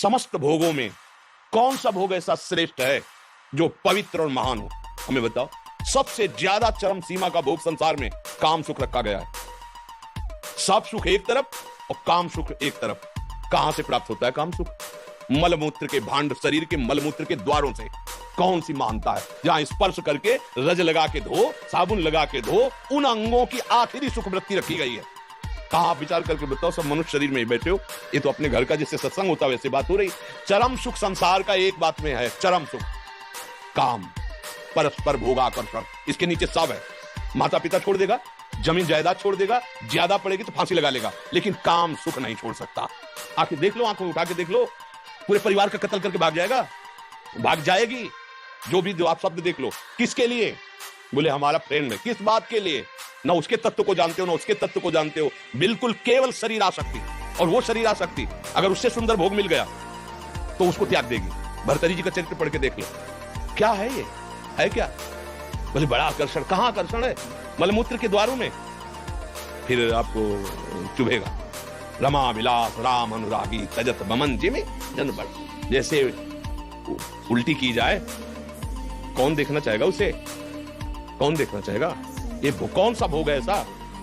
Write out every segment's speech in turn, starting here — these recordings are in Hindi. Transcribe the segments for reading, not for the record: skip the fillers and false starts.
समस्त भोगों में कौन सा भोग ऐसा श्रेष्ठ है जो पवित्र और महान हो? हमें बताओ। सबसे ज्यादा चरम सीमा का भोग संसार में काम सुख रखा गया है। सब सुख एक तरफ और काम सुख एक तरफ। कहां से प्राप्त होता है काम सुख? मलमूत्र के भांड, शरीर के मलमूत्र के द्वारों से। कौन सी महानता है जहां स्पर्श करके रज लगा के धो, साबुन लगा के धो, उन अंगों की आखिरी सुख वृत्ति रखी गई है। कहां आप विचार करके बताओ। सब मनुष्य शरीर में ही बैठे हो। ये तो अपने घर का जिससे सत्संग होता है वैसे बात हो रही। चरम सुख संसार का एक बात में है, चरम सुख काम, परस्पर भोगाकर्षण। इसके नीचे सब है। माता पिता छोड़ देगा, जमीन जायदाद छोड़ देगा, ज्यादा पड़ेगी तो फांसी लगा लेगा, लेकिन काम सुख नहीं छोड़ सकता। आखिर देख लो, आंखों उठा के देख लो, पूरे परिवार का कत्ल करके भाग जाएगा, भाग जाएगी। जो आप शब्द देख लो, किसके लिए? बोले हमारा फ्रेंड है। किस बात के लिए? ना उसके तत्व को जानते हो, ना उसके तत्व को जानते हो। बिल्कुल केवल शरीर आसक्ति। और वो शरीर आसक्ति अगर उससे सुंदर भोग मिल गया तो उसको त्याग देगी। भर्तृहरि जी का चरित्र पढ़ के देख लो, क्या है ये, है क्या? बोले बड़ा आकर्षण। कहां आकर्षण है? मलमूत्र के द्वारों में। फिर आपको चुभेगा। रमा विलास राम अनुरागी तजत बमन जिमे जन बड़। जैसे उल्टी की जाए, कौन देखना चाहेगा उसे? कौन देखना चाहेगा? ये कौन सा भोग है ऐसा?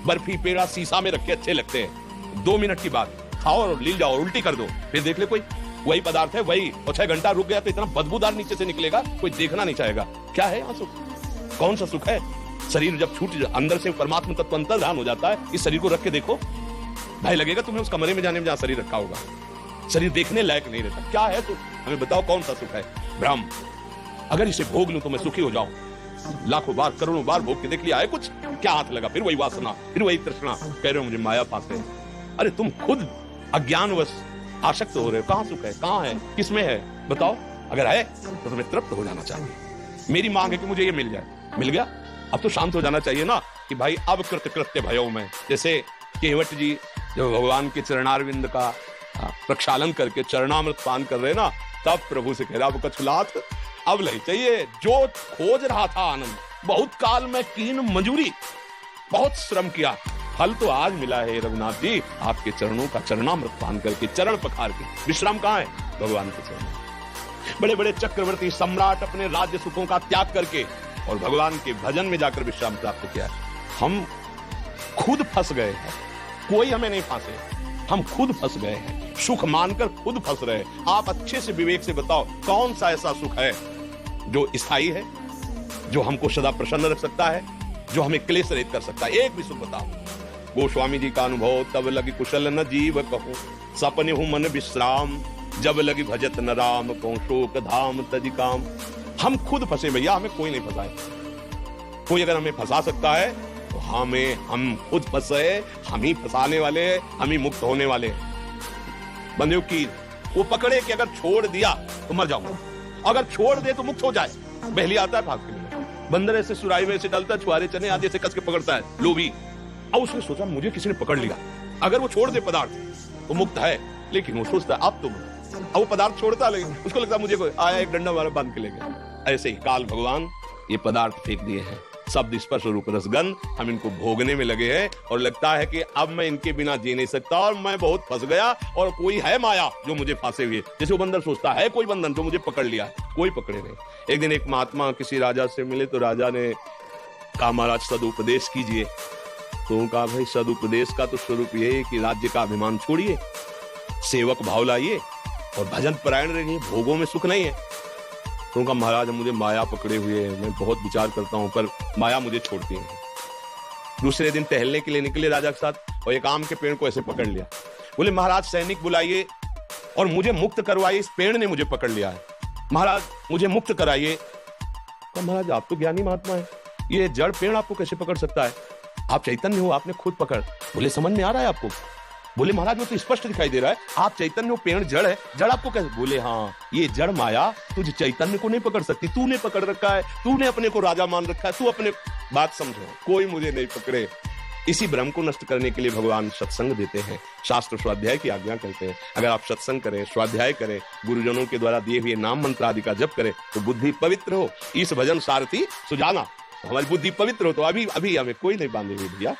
बर्फी पेड़ा शीशा में रखे अच्छे लगते हैं, 2 मिनट की बात, खाओ और लील जाओ, उल्टी कर दो, फिर देख ले कोई। वही पदार्थ है वही, और 6 घंटा रुक गया तो इतना बदबूदार नीचे से निकलेगा, कोई देखना नहीं चाहेगा। क्या है यहाँ सुख? कौन सा सुख है? शरीर जब छूट अंदर से परमात्मा तत्व अंतर्धान हो जाता है, इस शरीर को रख के देखो, भाई लगेगा तुम्हें उस कमरे में जाने में जहां शरीर रखा होगा। शरीर देखने लायक नहीं रहता। क्या है सुख? हमें बताओ कौन सा सुख है? भ्रम। अगर इसे भोग लूं तो मैं सुखी हो जाऊं। लाखों बार करोड़ों बार भोग के देख लिया है, कुछ क्या हाथ लगा? फिर वही वासना, फिर वही तृष्णा। कह रहे हो मुझे माया फांसे। अरे तुम खुद अज्ञानवश आसक्त हो रहे हो। कहां सुख है? कहां है? किसमें है? बताओ। अगर है तो तुम्हें तृप्त हो जाना चाहिए। मेरी मांग है कि मुझे ये मिल जाए। मिल गया, अब तो शांत हो जाना चाहिए ना कि भाई अब कृत्य भयो में। जैसे केवट जी जो भगवान के चरणारविंद का प्रक्षालन करके चरणामृत पान कर रहे ना, तब प्रभु से कह रहा अब कछुलात अब नहीं चाहिए। जो खोज रहा था आनंद, बहुत काल में कीन मंजूरी, बहुत श्रम किया, फल तो आज मिला है रघुनाथ जी। आपके चरणों का चरणामृत पान करके, चरण पखार के। विश्राम कहां है? भगवान के चरणों। बड़े बड़े चक्रवर्ती सम्राट अपने राज्य सुखों का त्याग करके और भगवान के भजन में जाकर विश्राम प्राप्त किया। हम खुद फंस गए हैं, कोई हमें नहीं फांसे, हम खुद फंस गए हैं। सुख मानकर खुद फंस रहे। आप अच्छे से विवेक से बताओ कौन सा ऐसा सुख है जो स्थायी है, जो हमको सदा प्रसन्न रख सकता है, जो हमें क्लेश रहित कर सकता है? एक भी सुख बताओ। गोस्वामी जी का अनुभव, तब लगी कुशल न जीव कहूं, सपने हूं मन विश्राम, जब लगी भजत न राम कहूं, शोक धाम तजि काम। हम खुद फंसे भैया, हमें कोई नहीं फंसाए। कोई अगर हमें फंसा सकता है तो हम खुद फंसे, हम ही फंसाने वाले, हम ही मुक्त होने वाले। बंदूक की वो पकड़े कि अगर छोड़ दिया तो मर जाऊंगा, अगर छोड़ दे तो मुक्त हो जाए। बहली आता है भाग के लिए, बंदर ऐसे सुराई में ऐसे डालता है, छुआरे चने आदि से कस के पकड़ता है लोभी। अब उसने सोचा मुझे किसी ने पकड़ लिया, अगर वो छोड़ दे पदार्थ तो मुक्त है, लेकिन वो सोचता है अब तो अब वो पदार्थ छोड़ता, लेकिन उसको लगता है मुझे कोई आया एक डंडा मारा बांध के ले गया। ऐसे ही काल भगवान ये पदार्थ फेंक दिए हैं, शब्द स्पर्श रूप रसगंध, हम इनको भोगने में लगे हैं और लगता है कि अब मैं इनके बिना जी नहीं सकता और मैं बहुत फंस गया और कोई है माया जो मुझे फांसे हुए। जैसे वो बंदर सोचता है कोई बंधन जो मुझे पकड़ लिया, कोई पकड़े नहीं। एक दिन एक महात्मा किसी राजा से मिले तो राजा ने कहा महाराज सदुपदेश कीजिए। तो कहा भाई सदुपदेश का तो स्वरूप ये है कि राज्य का अभिमान छोड़िए, सेवक भाव लाइए और भजन परायण रहिए, भोगों में सुख नहीं है। तो कहा महाराज मुझे माया पकड़े हुए है, मैं बहुत विचार करता हूं पर माया मुझे छोड़ती है। दूसरे दिन टहलने के लिए निकले राजा के साथ और एक आम के पेड़ को ऐसे पकड़ लिया। बोले महाराज सैनिक बुलाइए और मुझे मुक्त करवाइए, इस पेड़ ने मुझे पकड़ लिया है, महाराज मुझे मुक्त कराइए। तो महाराज आप तो ज्ञानी महात्मा है, ये जड़ पेड़ आपको कैसे पकड़ सकता है? आप चैतन्य हो, आपने खुद पकड़। बोले समझ में आ रहा है आपको? बोले महाराज वो तो स्पष्ट दिखाई दे रहा है, आप चैतन्य हो, पेड़ जड़ है, जड़ आपको कैसे? बोले हाँ ये जड़ माया तुझे चैतन्य को नहीं पकड़ सकती, तूने पकड़ रखा है, तूने अपने को राजा मान रखा है, तू अपने बात समझो, कोई मुझे नहीं पकड़े। इसी भ्रम को नष्ट करने के लिए भगवान सत्संग देते हैं, शास्त्र स्वाध्याय की आज्ञा करते हैं। अगर आप सत्संग करें, स्वाध्याय करें, गुरुजनों के द्वारा दिए हुए नाम मंत्र आदि का जप करें तो बुद्धि पवित्र हो। इस भजन सारथी सुजाना, हमारी बुद्धि पवित्र हो तो अभी हमें कोई नहीं बांधे हुए भैया।